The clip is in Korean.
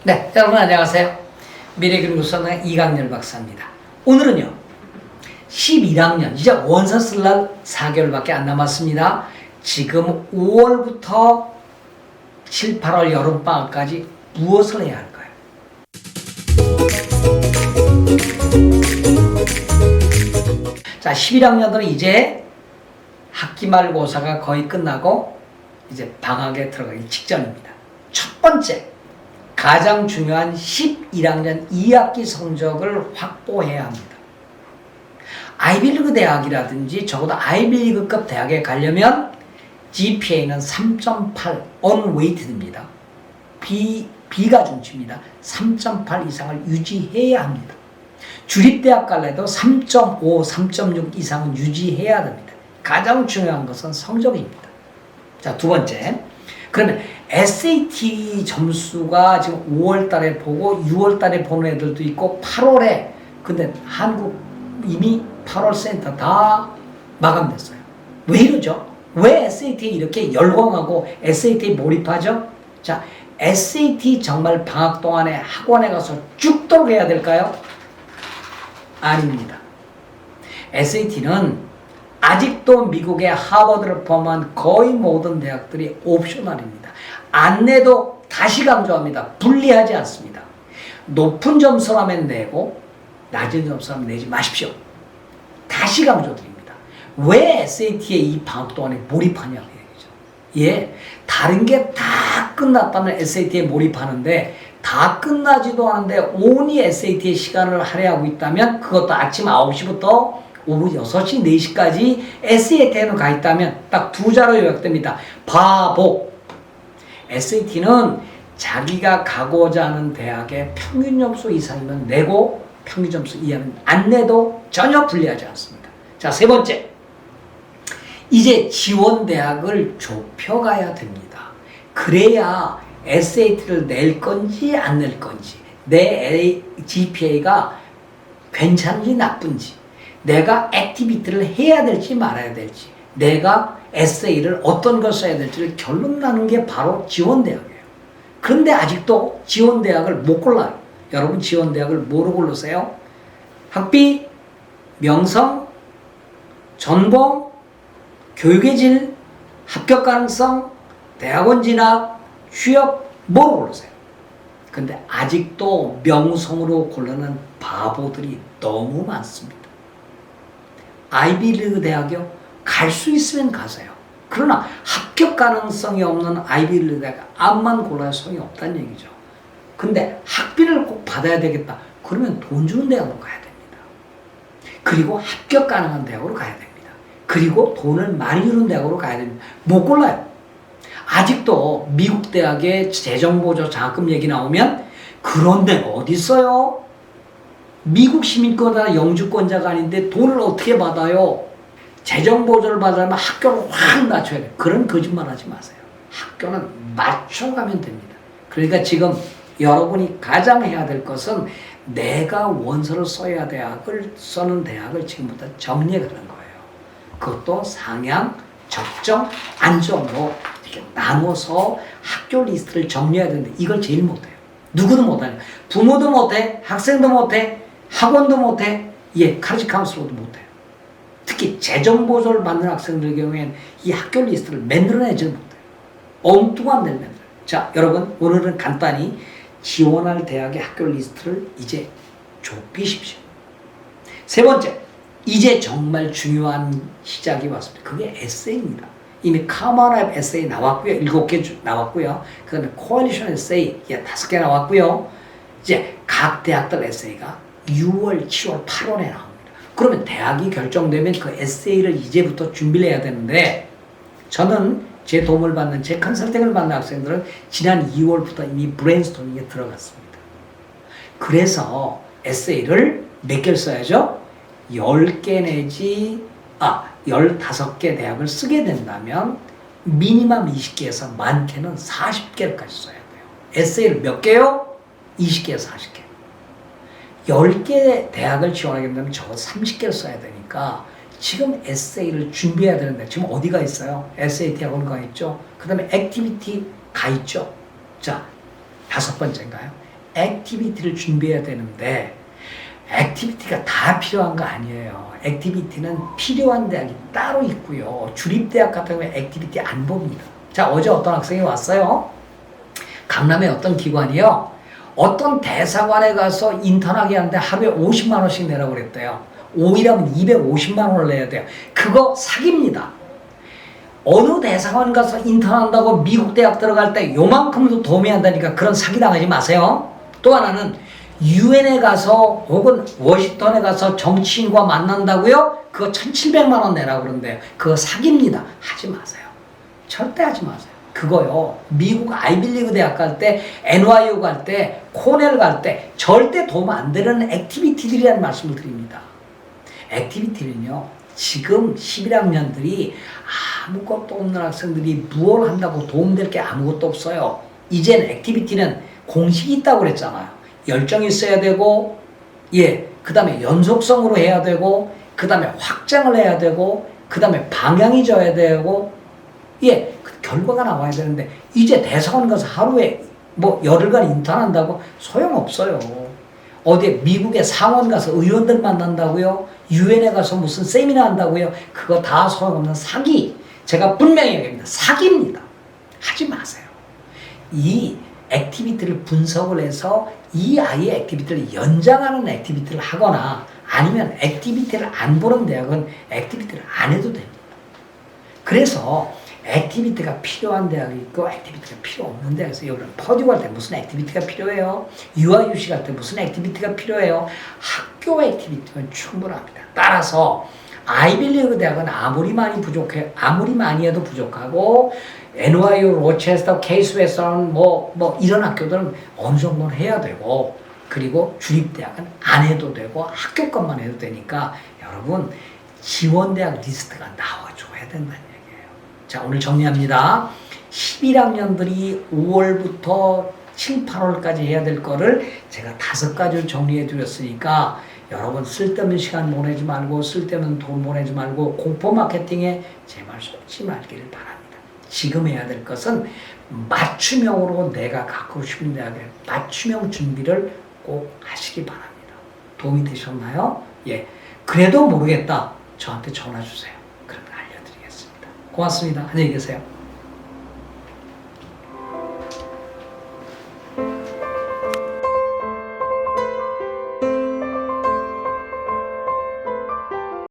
네, 여러분 안녕하세요. 미래교육선생 이강렬 박사입니다. 오늘은요, 11학년, 이제 원서 쓸 날 4개월밖에 안 남았습니다. 지금 5월부터 7, 8월 여름방학까지 무엇을 해야 할까요? 자, 11학년들은 이제 학기말고사가 거의 끝나고 이제 방학에 들어가기 직전입니다. 첫 번째, 가장 중요한 11학년 2학기 성적을 확보해야 합니다. 아이비리그 대학이라든지 적어도 아이비리그급 대학에 가려면 GPA는 3.8 unweighted입니다. B가 중치입니다. 3.8 이상을 유지해야 합니다. 주립대학 갈래도 3.5, 3.6 이상은 유지해야 됩니다. 가장 중요한 것은 성적입니다. 자, 두 번째. 그러면 SAT 점수가 지금 5월 달에 보고 6월 달에 보는 애들도 있고 8월에 근데 한국 이미 8월 센터 다 마감됐어요. 왜 이러죠? 왜 SAT에 이렇게 열광하고 SAT에 몰입하죠? 자, SAT 정말 방학 동안에 학원에 가서 죽도록 해야 될까요? 아닙니다. SAT는 아직도 미국의 하버드를 포함한 거의 모든 대학들이 옵셔널입니다. 안 내도 다시 강조합니다. 불리하지 않습니다. 높은 점수라면 내고 낮은 점수라면 내지 마십시오. 다시 강조드립니다. 왜 SAT에 이 방학 동안에 몰입하냐고 얘기죠. 예, 다른 게 다 끝났다면 SAT에 몰입하는데 다 끝나지도 않은데 온이 SAT에 시간을 할애하고 있다면 그것도 아침 9시부터 오후 6시, 4시까지 SAT에는 가 있다면 딱 두 자로 요약됩니다. 바보. SAT는 자기가 가고자 하는 대학의 평균 점수 이상이면 내고 평균 점수 이하는 안 내도 전혀 불리하지 않습니다. 자, 세 번째. 이제 지원 대학을 좁혀가야 됩니다. 그래야 SAT를 낼 건지 안 낼 건지, 내 GPA가 괜찮은지 나쁜지, 내가 액티비티를 해야 될지 말아야 될지, 내가 에세이를 어떤 걸 써야 될지를 결론 나는 게 바로 지원대학이에요. 그런데 아직도 지원대학을 못 골라요. 여러분 지원대학을 뭐로 고르세요? 학비, 명성, 전공, 교육의 질, 합격 가능성, 대학원 진학, 취업 뭐로 고르세요? 근데 아직도 명성으로 고르는 바보들이 너무 많습니다. 아이비리그 대학이요? 갈 수 있으면 가세요. 그러나 합격 가능성이 없는 아이비리그 대학 암만 골라야 소용이 없다는 얘기죠. 근데 학비를 꼭 받아야 되겠다. 그러면 돈 주는 대학으로 가야 됩니다. 그리고 합격 가능한 대학으로 가야 됩니다. 그리고 돈을 많이 주는 대학으로 가야 됩니다. 못 골라요. 아직도 미국 대학의 재정보조 장학금 얘기 나오면 그런 데가 어디 있어요? 미국 시민권자나 영주권자가 아닌데 돈을 어떻게 받아요? 재정보조를 받으려면 학교를 확 낮춰야 돼요. 그런 거짓말 하지 마세요. 학교는 맞춰가면 됩니다. 그러니까 지금 여러분이 가장 해야 될 것은 내가 원서를 써야 쓰는 대학을 지금부터 정리하는 거예요. 그것도 상향, 적정, 안정으로 이렇게 나눠서 학교 리스트를 정리해야 되는데 이걸 제일 못해요. 누구도 못하냐. 부모도 못해, 학생도 못해, 학원도 못해, 카리지 카운슬러도 못해요. 특히 재정보조를 받는 학생들 경우에는 이 학교 리스트를 만들어내지 못해요. 엉뚱한 데를 만들어요. 자, 여러분 오늘은 간단히 지원할 대학의 학교 리스트를 이제 좁히십시오. 세 번째, 이제 정말 중요한 시작이 왔습니다. 그게 에세이입니다. 이미 Common App 에세이 나왔고요. 7개 나왔고요. 그 다음에 Coalition 에세이 5개 나왔고요. 이제 각 대학들 에세이가 6월, 7월, 8월에 나옵니다. 그러면 대학이 결정되면 그 에세이를 이제부터 준비를 해야 되는데 저는 제 도움을 받는, 제 컨설팅을 받는 학생들은 지난 2월부터 이미 브레인스토밍에 들어갔습니다. 그래서 에세이를 몇 개를 써야죠? 10개 내지 15개 대학을 쓰게 된다면 미니멈 20개에서 많게는 40개까지 써야 돼요. 에세이를 몇 개요? 20개에서 40개. 10개 대학을 지원하게 된다면 적어도 30개를 써야 되니까 지금 에세이를 준비해야 되는데 지금 어디가 있어요? SAT 학원 가 있죠. 그 다음에 액티비티 가 있죠. 자, 5번째인가요? 액티비티를 준비해야 되는데 액티비티가 다 필요한 거 아니에요. 액티비티는 필요한 대학이 따로 있고요. 주립대학 같은 경우에 액티비티 안 봅니다. 자, 어제 어떤 학생이 왔어요. 강남의 어떤 기관이요. 어떤 대사관에 가서 인턴하게 하는데 하루에 50만 원씩 내라고 그랬대요. 5일하면 250만 원을 내야 돼요. 그거 사기입니다. 어느 대사관 가서 인턴한다고 미국 대학 들어갈 때 요만큼도 도움이 한다니까 그런 사기 당하지 마세요. 또 하나는 유엔에 가서 혹은 워싱턴에 가서 정치인과 만난다고요? 그거 1,700만 원 내라고 그러는데요. 그거 사기입니다. 하지 마세요. 절대 하지 마세요. 그거요. 미국 아이빌리그 대학 갈 때, NYU 갈 때, 코넬 갈 때 절대 도움 안 되는 액티비티들이라는 말씀을 드립니다. 액티비티는요. 지금 11학년들이 아무것도 없는 학생들이 무엇을 한다고 도움될 게 아무것도 없어요. 이젠 액티비티는 공식이 있다고 그랬잖아요. 열정이 있어야 되고, 그 다음에 연속성으로 해야 되고, 그 다음에 확장을 해야 되고, 그 다음에 방향이 져야 되고, 그 결과가 나와야 되는데, 이제 대사관 가서 하루에 뭐 열흘간 인턴한다고 소용없어요. 어디에 미국의 상원 가서 의원들 만난다고요? 유엔에 가서 무슨 세미나 한다고요? 그거 다 소용없는 사기. 제가 분명히 얘기합니다. 사기입니다. 하지 마세요. 이 액티비티를 분석을 해서 이 아이의 액티비티를 연장하는 액티비티를 하거나 아니면 액티비티를 안 보는 대학은 액티비티를 안 해도 됩니다. 그래서 액티비티가 필요한 대학이 있고 액티비티가 필요 없는 대학이 있어요. 여러분 퍼듀 갈 때 무슨 액티비티가 필요해요? UIUC 갈 때 무슨 액티비티가 필요해요? 학교 액티비티는 충분합니다. 따라서 아이빌리그 대학은 아무리 많이 해도 부족하고 NYU, 로체스터, 케이스 웨스턴 뭐 이런 학교들은 어느 정도는 해야 되고 그리고 주립대학은 안 해도 되고 학교 것만 해도 되니까 여러분 지원대학 리스트가 나와줘야 된다는 얘기예요. 자, 오늘 정리합니다. 11학년들이 5월부터 7, 8월까지 해야 될 거를 제가 5가지를 정리해 드렸으니까 여러분 쓸데없는 시간 보내지 말고 쓸데없는 돈 보내지 말고 공포 마케팅에 제발 속지 말기를 바랍니다. 지금 해야 될 것은 맞춤형으로 내가 갖고 싶은 대학에 맞춤형 준비를 꼭 하시기 바랍니다. 도움이 되셨나요? 그래도 모르겠다. 저한테 전화 주세요. 그럼 알려드리겠습니다. 고맙습니다. 안녕히 계세요.